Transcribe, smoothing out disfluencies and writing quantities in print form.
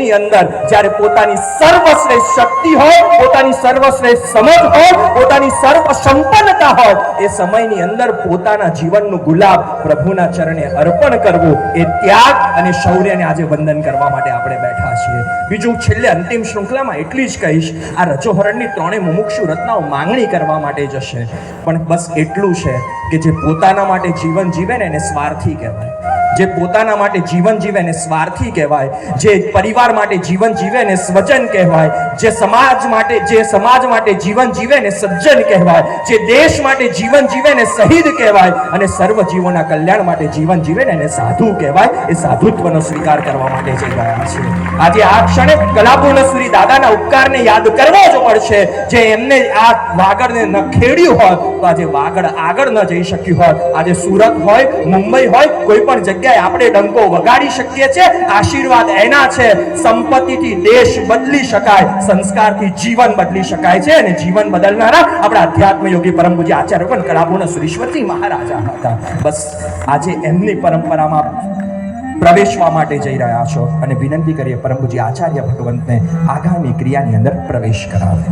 સમયની અંદર જ્યારે પોતાની સર્વશ્રેષ્ઠ શક્તિ હોય, પોતાની સર્વશ્રેષ્ઠ સમજ હોય, પોતાની સર્વ સંપન્નતા હોય, એ સમયની અંદર પોતાના જીવનનું ગુલાબ પ્રભુના ચરણે અર્પણ કરવું, એ ત્યાગ અને શૌર્યને આજે વંદન કરવા માટે આપણે બેઠા છીએ. બીજું છેલ્લે અંતિમ શૃંખલામાં એટલી જ કહીશ, આ રજોહરણની ત્રણેય મુમુક્ષુ રત્નાઓ માંગણી કરવા માટે જશે, પણ બસ એટલું છે કે જે પોતાના માટે જીવન જીવે ને એને સ્વાર્થી કહેવાય. જે પોતાના માટે જીવન જીવે ને સ્વાર્થી કહેવાય. જે પરિવાર માટે જીવન જીવે ને સ્વજન કહેવાય. જે સમાજ માટે જીવન જીવે ને સજ્જન કહેવાય. જે દેશ માટે જીવન જીવે ને શહીદ કહેવાય. અને સર્વ જીવોના કલ્યાણ માટે જીવન જીવે ને એને સાધુ કહેવાય. એ સાધુત્વનો સ્વીકાર કરવા માટે જઈ રહ્યા છે. આજે આ ક્ષણે કલાપૂર્ણ શ્રી દાદાના ઉપકારને યાદ કરવો જ પડશે. જે એમને આ વાગડને ન ખેડ્યું હોત તો આજે વાગડ આગળ ન જઈ શક્યું હોત. આજે સુરત હોય, મુંબઈ હોય, કોઈ પણ જગ્યાએ આપણે ડંકો વગાડી શકીએ છીએ. આશીર્વાદ એના છે. સંપત્તિથી દેશ બદલી શકાય, સંસ્કારથી જીવન બદલી શકાય છે. અને જીવન બદલનારા આપણા અધ્યાત્મ યોગી પરમ પૂજ્ય આચાર્ય પણ કલાપૂર્ણ સુરેશ્વરજી મહારાજા હતા. બસ આજે એમની પરંપરામાં પ્રવેશવા માટે જઈ રહ્યા છો અને વિનંતી કરીએ પરમ પૂજ્ય આચાર્ય ભગવંતને આગામી ક્રિયાની અંદર પ્રવેશ કરાવે.